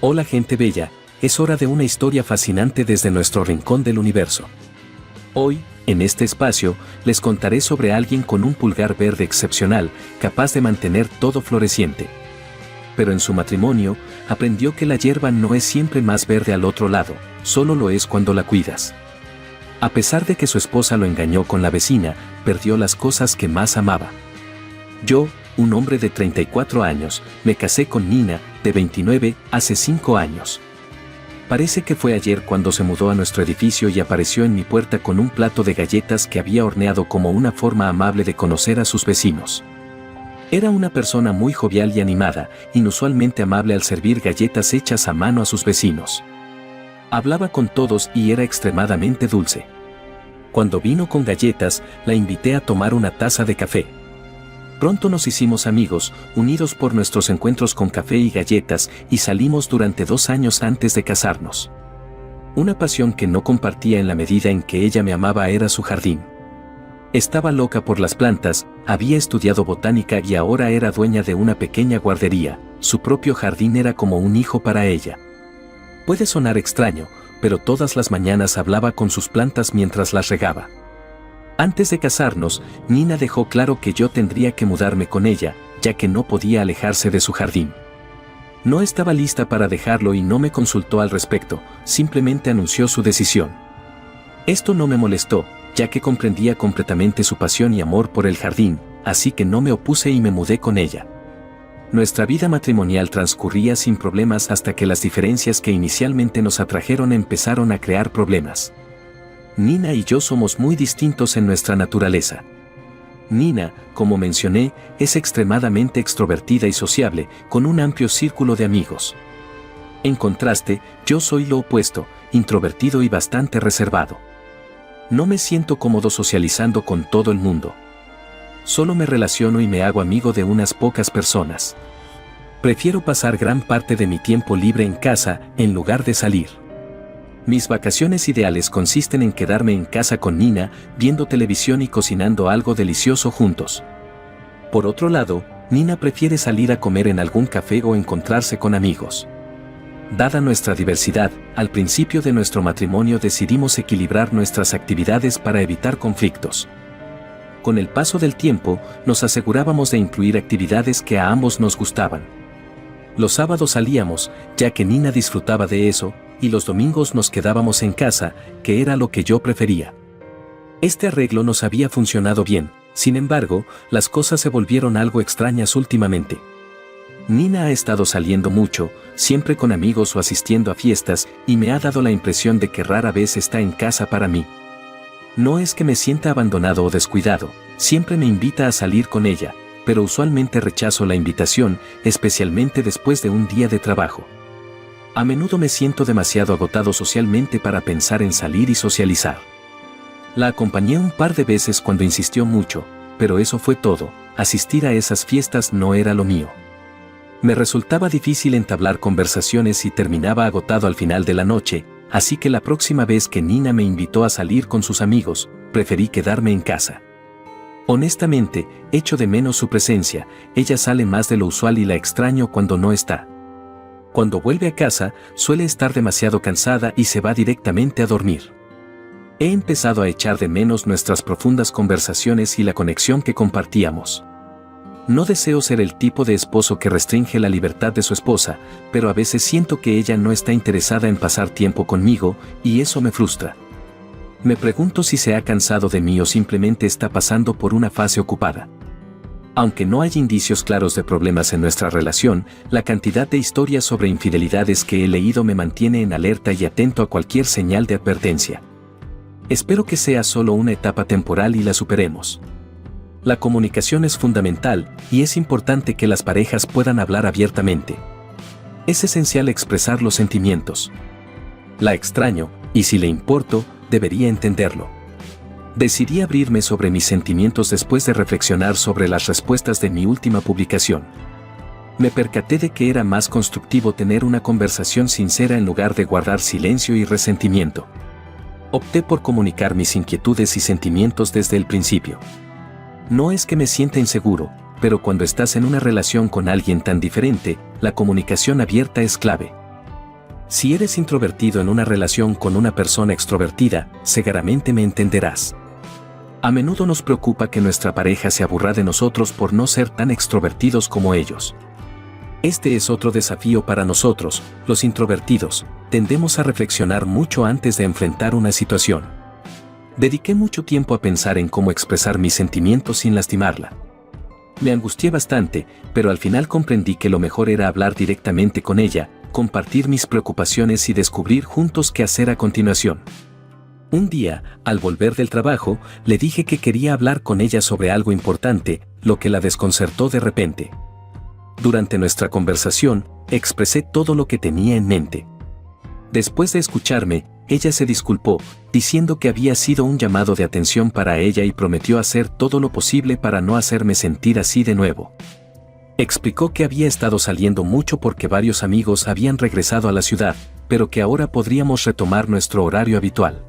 Hola gente bella, es hora de una historia fascinante desde nuestro rincón del universo. Hoy, en este espacio, les contaré sobre alguien con un pulgar verde excepcional, capaz de mantener todo floreciente. Pero en su matrimonio, aprendió que la hierba no es siempre más verde al otro lado, solo lo es cuando la cuidas. A pesar de que su esposa lo engañó con la vecina, perdió las cosas que más amaba. Yo, un hombre de 34 años, me casé con Nina, de 29, hace 5 años. Parece que fue ayer cuando se mudó a nuestro edificio y apareció en mi puerta con un plato de galletas que había horneado como una forma amable de conocer a sus vecinos. Era una persona muy jovial y animada, inusualmente amable al servir galletas hechas a mano a sus vecinos. Hablaba con todos y era extremadamente dulce. Cuando vino con galletas, la invité a tomar una taza de café. Pronto nos hicimos amigos, unidos por nuestros encuentros con café y galletas, y salimos durante 2 años antes de casarnos. Una pasión que no compartía en la medida en que ella me amaba era su jardín. Estaba loca por las plantas, había estudiado botánica y ahora era dueña de una pequeña guardería. Su propio jardín era como un hijo para ella. Puede sonar extraño, pero todas las mañanas hablaba con sus plantas mientras las regaba. Antes de casarnos, Nina dejó claro que yo tendría que mudarme con ella, ya que no podía alejarse de su jardín. No estaba lista para dejarlo y no me consultó al respecto, simplemente anunció su decisión. Esto no me molestó, ya que comprendía completamente su pasión y amor por el jardín, así que no me opuse y me mudé con ella. Nuestra vida matrimonial transcurría sin problemas hasta que las diferencias que inicialmente nos atrajeron empezaron a crear problemas. Nina y yo somos muy distintos en nuestra naturaleza. Nina, como mencioné, es extremadamente extrovertida y sociable, con un amplio círculo de amigos. En contraste, yo soy lo opuesto, introvertido y bastante reservado. No me siento cómodo socializando con todo el mundo. Solo me relaciono y me hago amigo de unas pocas personas. Prefiero pasar gran parte de mi tiempo libre en casa, en lugar de salir. Mis vacaciones ideales consisten en quedarme en casa con Nina, viendo televisión y cocinando algo delicioso juntos. Por otro lado, Nina prefiere salir a comer en algún café o encontrarse con amigos. Dada nuestra diversidad, al principio de nuestro matrimonio decidimos equilibrar nuestras actividades para evitar conflictos. Con el paso del tiempo, nos asegurábamos de incluir actividades que a ambos nos gustaban. Los sábados salíamos, ya que Nina disfrutaba de eso, y los domingos nos quedábamos en casa, que era lo que yo prefería. Este arreglo nos había funcionado bien, sin embargo, las cosas se volvieron algo extrañas últimamente. Nina ha estado saliendo mucho, siempre con amigos o asistiendo a fiestas, y me ha dado la impresión de que rara vez está en casa para mí. No es que me sienta abandonado o descuidado, siempre me invita a salir con ella, pero usualmente rechazo la invitación, especialmente después de un día de trabajo. A menudo me siento demasiado agotado socialmente para pensar en salir y socializar. La acompañé un par de veces cuando insistió mucho, pero eso fue todo, asistir a esas fiestas no era lo mío. Me resultaba difícil entablar conversaciones y terminaba agotado al final de la noche, así que la próxima vez que Nina me invitó a salir con sus amigos, preferí quedarme en casa. Honestamente, echo de menos su presencia, ella sale más de lo usual y la extraño cuando no está. Cuando vuelve a casa, suele estar demasiado cansada y se va directamente a dormir. He empezado a echar de menos nuestras profundas conversaciones y la conexión que compartíamos. No deseo ser el tipo de esposo que restringe la libertad de su esposa, pero a veces siento que ella no está interesada en pasar tiempo conmigo, y eso me frustra. Me pregunto si se ha cansado de mí o simplemente está pasando por una fase ocupada. Aunque no hay indicios claros de problemas en nuestra relación, la cantidad de historias sobre infidelidades que he leído me mantiene en alerta y atento a cualquier señal de advertencia. Espero que sea solo una etapa temporal y la superemos. La comunicación es fundamental, y es importante que las parejas puedan hablar abiertamente. Es esencial expresar los sentimientos. La extraño, y si le importo, debería entenderlo. Decidí abrirme sobre mis sentimientos después de reflexionar sobre las respuestas de mi última publicación. Me percaté de que era más constructivo tener una conversación sincera en lugar de guardar silencio y resentimiento. Opté por comunicar mis inquietudes y sentimientos desde el principio. No es que me sienta inseguro, pero cuando estás en una relación con alguien tan diferente, la comunicación abierta es clave. Si eres introvertido en una relación con una persona extrovertida, seguramente me entenderás. A menudo nos preocupa que nuestra pareja se aburra de nosotros por no ser tan extrovertidos como ellos. Este es otro desafío para nosotros, los introvertidos. Tendemos a reflexionar mucho antes de enfrentar una situación. Dediqué mucho tiempo a pensar en cómo expresar mis sentimientos sin lastimarla. Me angustié bastante, pero al final comprendí que lo mejor era hablar directamente con ella, compartir mis preocupaciones y descubrir juntos qué hacer a continuación. Un día, al volver del trabajo, le dije que quería hablar con ella sobre algo importante, lo que la desconcertó de repente. Durante nuestra conversación, expresé todo lo que tenía en mente. Después de escucharme, ella se disculpó, diciendo que había sido un llamado de atención para ella y prometió hacer todo lo posible para no hacerme sentir así de nuevo. Explicó que había estado saliendo mucho porque varios amigos habían regresado a la ciudad, pero que ahora podríamos retomar nuestro horario habitual.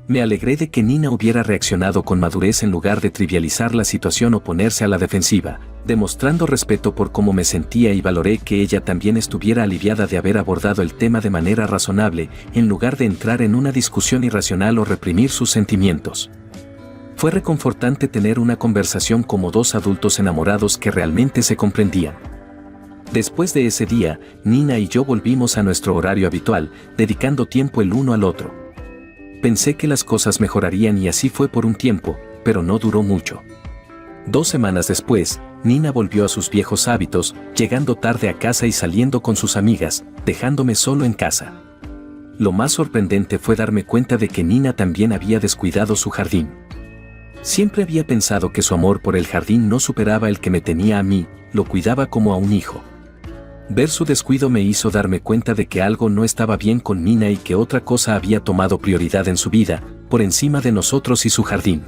Me alegré de que Nina hubiera reaccionado con madurez en lugar de trivializar la situación o ponerse a la defensiva, demostrando respeto por cómo me sentía, y valoré que ella también estuviera aliviada de haber abordado el tema de manera razonable, en lugar de entrar en una discusión irracional o reprimir sus sentimientos. Fue reconfortante tener una conversación como dos adultos enamorados que realmente se comprendían. Después de ese día, Nina y yo volvimos a nuestro horario habitual, dedicando tiempo el uno al otro. Pensé que las cosas mejorarían y así fue por un tiempo, pero no duró mucho. 2 semanas después, Nina volvió a sus viejos hábitos, llegando tarde a casa y saliendo con sus amigas, dejándome solo en casa. Lo más sorprendente fue darme cuenta de que Nina también había descuidado su jardín. Siempre había pensado que su amor por el jardín no superaba el que me tenía a mí, lo cuidaba como a un hijo. Ver su descuido me hizo darme cuenta de que algo no estaba bien con Nina y que otra cosa había tomado prioridad en su vida, por encima de nosotros y su jardín.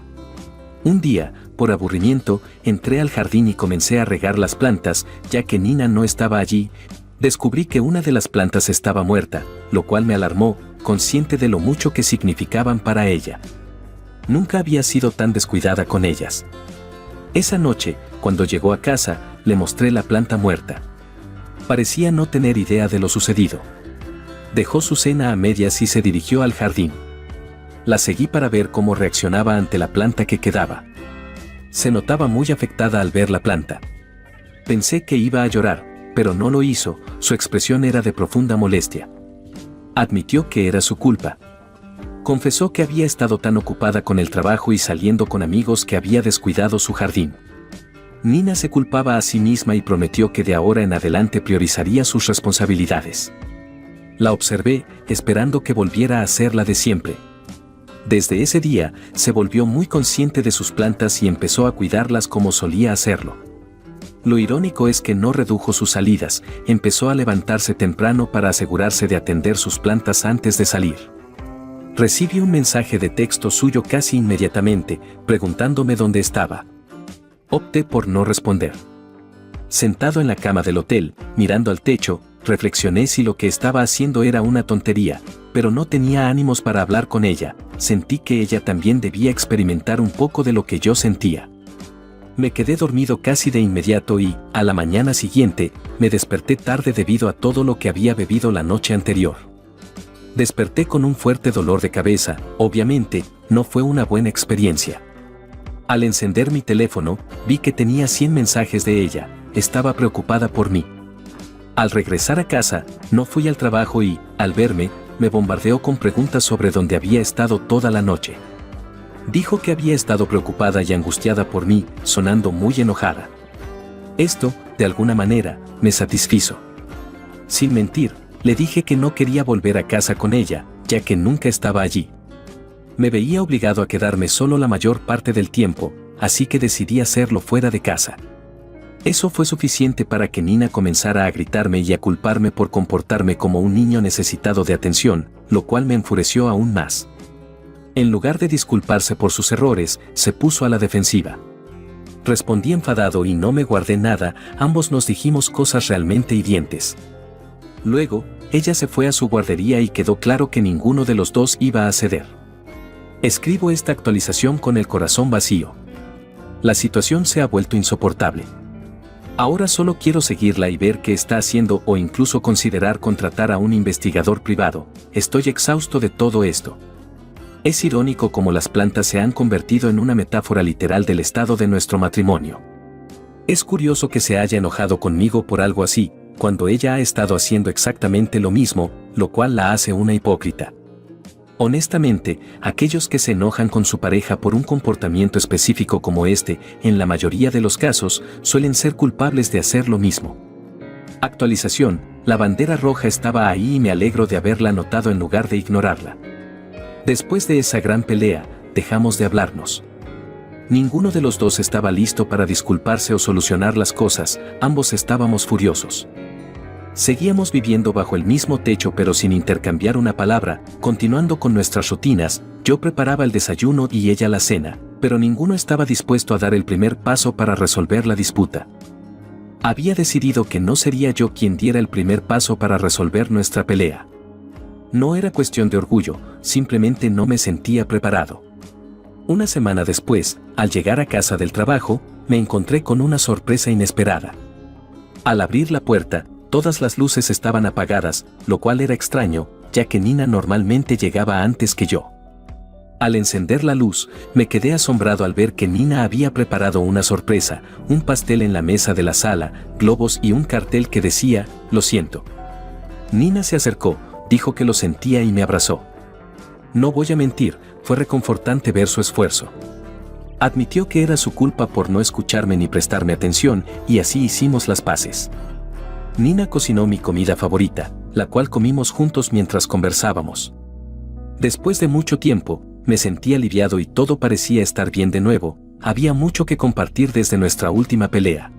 Un día, por aburrimiento, entré al jardín y comencé a regar las plantas, ya que Nina no estaba allí. Descubrí que una de las plantas estaba muerta, lo cual me alarmó, consciente de lo mucho que significaban para ella. Nunca había sido tan descuidada con ellas. Esa noche, cuando llegó a casa, le mostré la planta muerta. Parecía no tener idea de lo sucedido. Dejó su cena a medias y se dirigió al jardín. La seguí para ver cómo reaccionaba ante la planta que quedaba. Se notaba muy afectada al ver la planta. Pensé que iba a llorar, pero no lo hizo, su expresión era de profunda molestia. Admitió que era su culpa. Confesó que había estado tan ocupada con el trabajo y saliendo con amigos que había descuidado su jardín. Nina se culpaba a sí misma y prometió que de ahora en adelante priorizaría sus responsabilidades. La observé, esperando que volviera a ser la de siempre. Desde ese día, se volvió muy consciente de sus plantas y empezó a cuidarlas como solía hacerlo. Lo irónico es que no redujo sus salidas, empezó a levantarse temprano para asegurarse de atender sus plantas antes de salir. Recibí un mensaje de texto suyo casi inmediatamente, preguntándome dónde estaba. Opté por no responder. Sentado en la cama del hotel, mirando al techo, reflexioné si lo que estaba haciendo era una tontería, pero no tenía ánimos para hablar con ella. Sentí que ella también debía experimentar un poco de lo que yo sentía. Me quedé dormido casi de inmediato y, a la mañana siguiente, me desperté tarde debido a todo lo que había bebido la noche anterior. Desperté con un fuerte dolor de cabeza, obviamente, no fue una buena experiencia. Al encender mi teléfono, vi que tenía 100 mensajes de ella, estaba preocupada por mí. Al regresar a casa, no fui al trabajo y, al verme, me bombardeó con preguntas sobre dónde había estado toda la noche. Dijo que había estado preocupada y angustiada por mí, sonando muy enojada. Esto, de alguna manera, me satisfizo. Sin mentir, le dije que no quería volver a casa con ella, ya que nunca estaba allí. Me veía obligado a quedarme solo la mayor parte del tiempo, así que decidí hacerlo fuera de casa. Eso fue suficiente para que Nina comenzara a gritarme y a culparme por comportarme como un niño necesitado de atención, lo cual me enfureció aún más. En lugar de disculparse por sus errores, se puso a la defensiva. Respondí enfadado y no me guardé nada, ambos nos dijimos cosas realmente hirientes. Luego, ella se fue a su guardería y quedó claro que ninguno de los dos iba a ceder. Escribo esta actualización con el corazón vacío. La situación se ha vuelto insoportable. Ahora solo quiero seguirla y ver qué está haciendo o incluso considerar contratar a un investigador privado. Estoy exhausto de todo esto. Es irónico cómo las plantas se han convertido en una metáfora literal del estado de nuestro matrimonio. Es curioso que se haya enojado conmigo por algo así, cuando ella ha estado haciendo exactamente lo mismo, lo cual la hace una hipócrita. Honestamente, aquellos que se enojan con su pareja por un comportamiento específico como este, en la mayoría de los casos, suelen ser culpables de hacer lo mismo. Actualización: la bandera roja estaba ahí y me alegro de haberla notado en lugar de ignorarla. Después de esa gran pelea, dejamos de hablarnos. Ninguno de los dos estaba listo para disculparse o solucionar las cosas, ambos estábamos furiosos. Seguíamos viviendo bajo el mismo techo pero sin intercambiar una palabra, continuando con nuestras rutinas. Yo preparaba el desayuno y ella la cena, pero ninguno estaba dispuesto a dar el primer paso para resolver la disputa. Había decidido que no sería yo quien diera el primer paso para resolver nuestra pelea. No era cuestión de orgullo, simplemente no me sentía preparado. Una semana después, al llegar a casa del trabajo, me encontré con una sorpresa inesperada. Al abrir la puerta, todas las luces estaban apagadas, lo cual era extraño, ya que Nina normalmente llegaba antes que yo. Al encender la luz, me quedé asombrado al ver que Nina había preparado una sorpresa, un pastel en la mesa de la sala, globos y un cartel que decía: "Lo siento". Nina se acercó, dijo que lo sentía y me abrazó. No voy a mentir, fue reconfortante ver su esfuerzo. Admitió que era su culpa por no escucharme ni prestarme atención, y así hicimos las paces. Nina cocinó mi comida favorita, la cual comimos juntos mientras conversábamos. Después de mucho tiempo, me sentí aliviado y todo parecía estar bien de nuevo. Había mucho que compartir desde nuestra última pelea.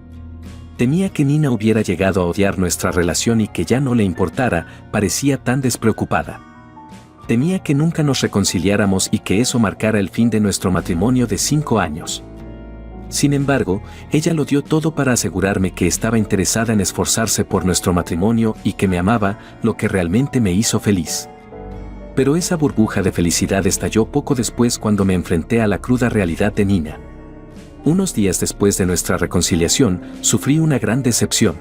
Temía que Nina hubiera llegado a odiar nuestra relación y que ya no le importara, parecía tan despreocupada. Temía que nunca nos reconciliáramos y que eso marcara el fin de nuestro matrimonio de 5 años. Sin embargo, ella lo dio todo para asegurarme que estaba interesada en esforzarse por nuestro matrimonio y que me amaba, lo que realmente me hizo feliz. Pero esa burbuja de felicidad estalló poco después cuando me enfrenté a la cruda realidad de Nina. Unos días después de nuestra reconciliación, sufrí una gran decepción.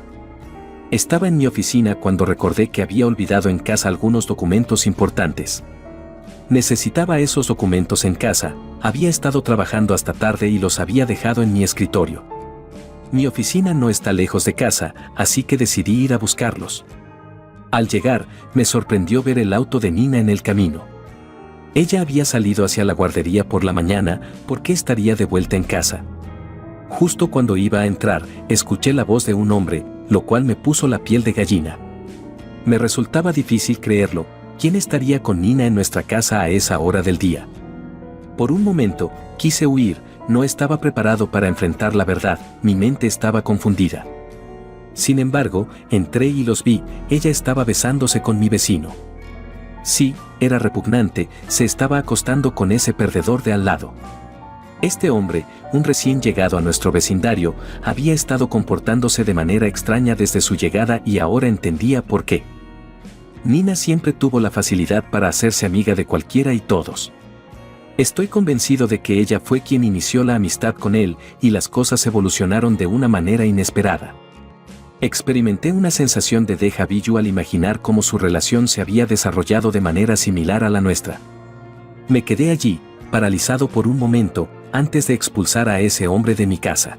Estaba en mi oficina cuando recordé que había olvidado en casa algunos documentos importantes. Necesitaba esos documentos en casa, había estado trabajando hasta tarde y los había dejado en mi escritorio. Mi oficina no está lejos de casa, así que decidí ir a buscarlos. Al llegar, me sorprendió ver el auto de Nina en el camino. Ella había salido hacia la guardería por la mañana, ¿por qué estaría de vuelta en casa? Justo cuando iba a entrar, escuché la voz de un hombre, lo cual me puso la piel de gallina. Me resultaba difícil creerlo. ¿Quién estaría con Nina en nuestra casa a esa hora del día? Por un momento, quise huir, no estaba preparado para enfrentar la verdad, mi mente estaba confundida. Sin embargo, entré y los vi, ella estaba besándose con mi vecino. Sí, era repugnante, se estaba acostando con ese perdedor de al lado. Este hombre, un recién llegado a nuestro vecindario, había estado comportándose de manera extraña desde su llegada y ahora entendía por qué. Nina siempre tuvo la facilidad para hacerse amiga de cualquiera y todos. Estoy convencido de que ella fue quien inició la amistad con él y las cosas evolucionaron de una manera inesperada. Experimenté una sensación de déjà vu al imaginar cómo su relación se había desarrollado de manera similar a la nuestra. Me quedé allí, paralizado por un momento, antes de expulsar a ese hombre de mi casa.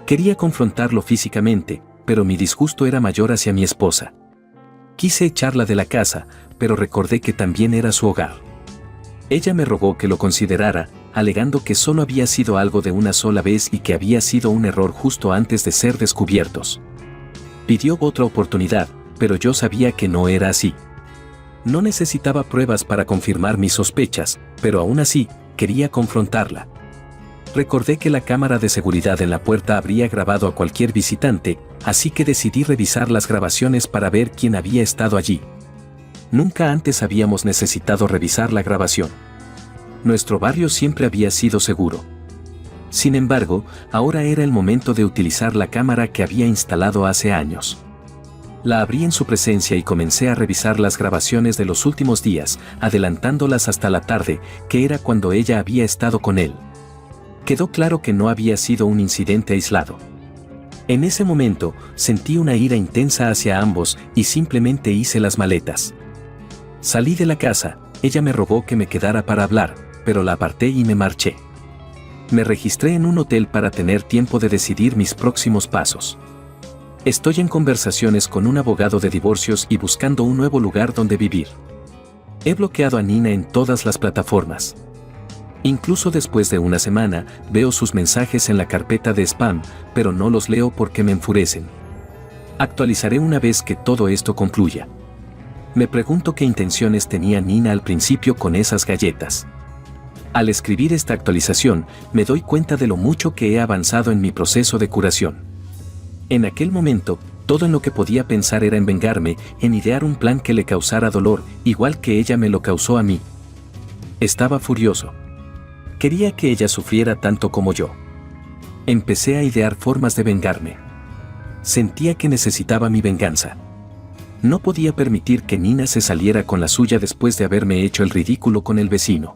Quería confrontarlo físicamente, pero mi disgusto era mayor hacia mi esposa. Quise echarla de la casa, pero recordé que también era su hogar. Ella me rogó que lo considerara, alegando que solo había sido algo de una sola vez y que había sido un error justo antes de ser descubiertos. Pidió otra oportunidad, pero yo sabía que no era así. No necesitaba pruebas para confirmar mis sospechas, pero aún así, quería confrontarla. Recordé que la cámara de seguridad en la puerta habría grabado a cualquier visitante, así que decidí revisar las grabaciones para ver quién había estado allí. Nunca antes habíamos necesitado revisar la grabación. Nuestro barrio siempre había sido seguro. Sin embargo, ahora era el momento de utilizar la cámara que había instalado hace años. La abrí en su presencia y comencé a revisar las grabaciones de los últimos días, adelantándolas hasta la tarde, que era cuando ella había estado con él. Quedó claro que no había sido un incidente aislado. En ese momento, sentí una ira intensa hacia ambos y simplemente hice las maletas. Salí de la casa, ella me rogó que me quedara para hablar, pero la aparté y me marché. Me registré en un hotel para tener tiempo de decidir mis próximos pasos. Estoy en conversaciones con un abogado de divorcios y buscando un nuevo lugar donde vivir. He bloqueado a Nina en todas las plataformas. Incluso después de una semana, veo sus mensajes en la carpeta de spam, pero no los leo porque me enfurecen. Actualizaré una vez que todo esto concluya. Me pregunto qué intenciones tenía Nina al principio con esas galletas. Al escribir esta actualización, me doy cuenta de lo mucho que he avanzado en mi proceso de curación. En aquel momento, todo en lo que podía pensar era en vengarme, en idear un plan que le causara dolor, igual que ella me lo causó a mí. Estaba furioso. Quería que ella sufriera tanto como yo. Empecé a idear formas de vengarme. Sentía que necesitaba mi venganza. No podía permitir que Nina se saliera con la suya después de haberme hecho el ridículo con el vecino.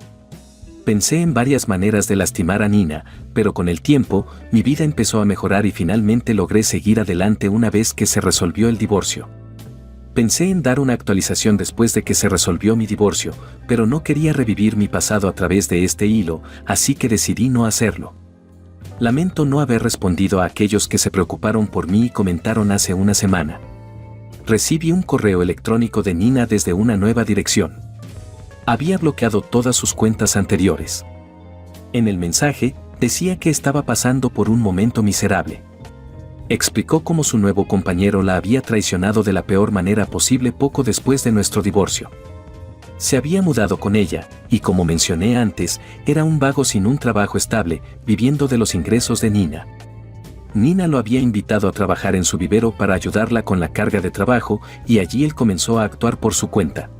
Pensé en varias maneras de lastimar a Nina, pero con el tiempo, mi vida empezó a mejorar y finalmente logré seguir adelante una vez que se resolvió el divorcio. Pensé en dar una actualización después de que se resolvió mi divorcio, pero no quería revivir mi pasado a través de este hilo, así que decidí no hacerlo. Lamento no haber respondido a aquellos que se preocuparon por mí y comentaron hace una semana. Recibí un correo electrónico de Nina desde una nueva dirección. Había bloqueado todas sus cuentas anteriores. En el mensaje, decía que estaba pasando por un momento miserable. Explicó cómo su nuevo compañero la había traicionado de la peor manera posible poco después de nuestro divorcio. Se había mudado con ella, y como mencioné antes, era un vago sin un trabajo estable, viviendo de los ingresos de Nina. Nina lo había invitado a trabajar en su vivero para ayudarla con la carga de trabajo, y allí él comenzó a actuar por su cuenta.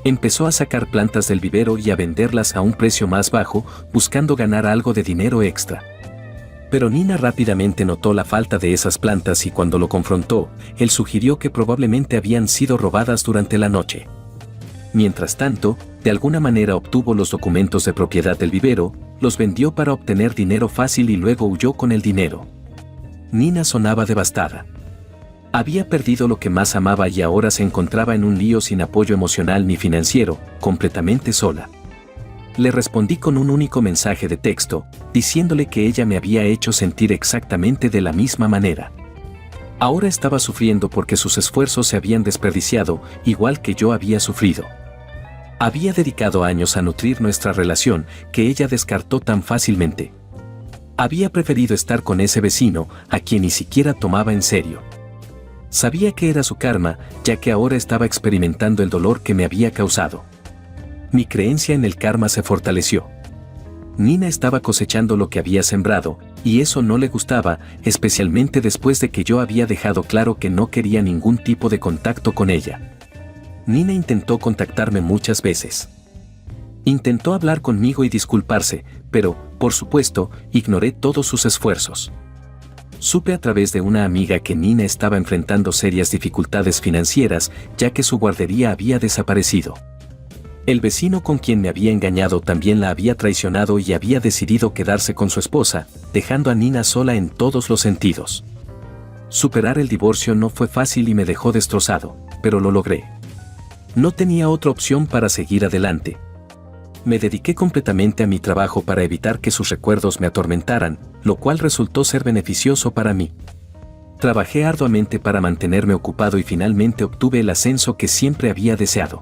Empezó a sacar plantas del vivero y a venderlas a un precio más bajo, buscando ganar algo de dinero extra. Pero Nina rápidamente notó la falta de esas plantas y cuando lo confrontó, él sugirió que probablemente habían sido robadas durante la noche. Mientras tanto, de alguna manera obtuvo los documentos de propiedad del vivero, los vendió para obtener dinero fácil y luego huyó con el dinero. Nina sonaba devastada. Había perdido lo que más amaba y ahora se encontraba en un lío sin apoyo emocional ni financiero, completamente sola. Le respondí con un único mensaje de texto, diciéndole que ella me había hecho sentir exactamente de la misma manera. Ahora estaba sufriendo porque sus esfuerzos se habían desperdiciado, igual que yo había sufrido. Había dedicado años a nutrir nuestra relación, que ella descartó tan fácilmente. Había preferido estar con ese vecino, a quien ni siquiera tomaba en serio. Sabía que era su karma, ya que ahora estaba experimentando el dolor que me había causado. Mi creencia en el karma se fortaleció. Nina estaba cosechando lo que había sembrado, y eso no le gustaba, especialmente después de que yo había dejado claro que no quería ningún tipo de contacto con ella. Nina intentó contactarme muchas veces. Intentó hablar conmigo y disculparse, pero, por supuesto, ignoré todos sus esfuerzos. Supe a través de una amiga que Nina estaba enfrentando serias dificultades financieras, ya que su guardería había desaparecido. El vecino con quien me había engañado también la había traicionado y había decidido quedarse con su esposa, dejando a Nina sola en todos los sentidos. Superar el divorcio no fue fácil y me dejó destrozado, pero lo logré. No tenía otra opción para seguir adelante. Me dediqué completamente a mi trabajo para evitar que sus recuerdos me atormentaran, lo cual resultó ser beneficioso para mí. Trabajé arduamente para mantenerme ocupado y finalmente obtuve el ascenso que siempre había deseado.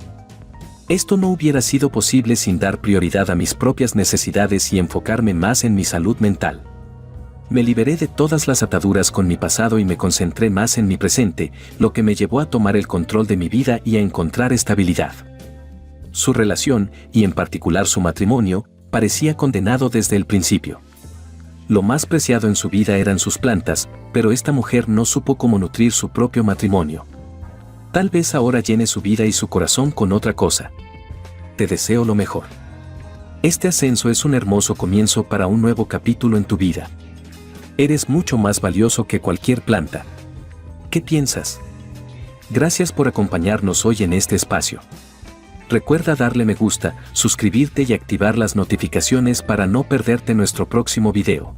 Esto no hubiera sido posible sin dar prioridad a mis propias necesidades y enfocarme más en mi salud mental. Me liberé de todas las ataduras con mi pasado y me concentré más en mi presente, lo que me llevó a tomar el control de mi vida y a encontrar estabilidad. Su relación, y en particular su matrimonio, parecía condenado desde el principio. Lo más preciado en su vida eran sus plantas, pero esta mujer no supo cómo nutrir su propio matrimonio. Tal vez ahora llene su vida y su corazón con otra cosa. Te deseo lo mejor. Este ascenso es un hermoso comienzo para un nuevo capítulo en tu vida. Eres mucho más valioso que cualquier planta. ¿Qué piensas? Gracias por acompañarnos hoy en este espacio. Recuerda darle me gusta, suscribirte y activar las notificaciones para no perderte nuestro próximo video.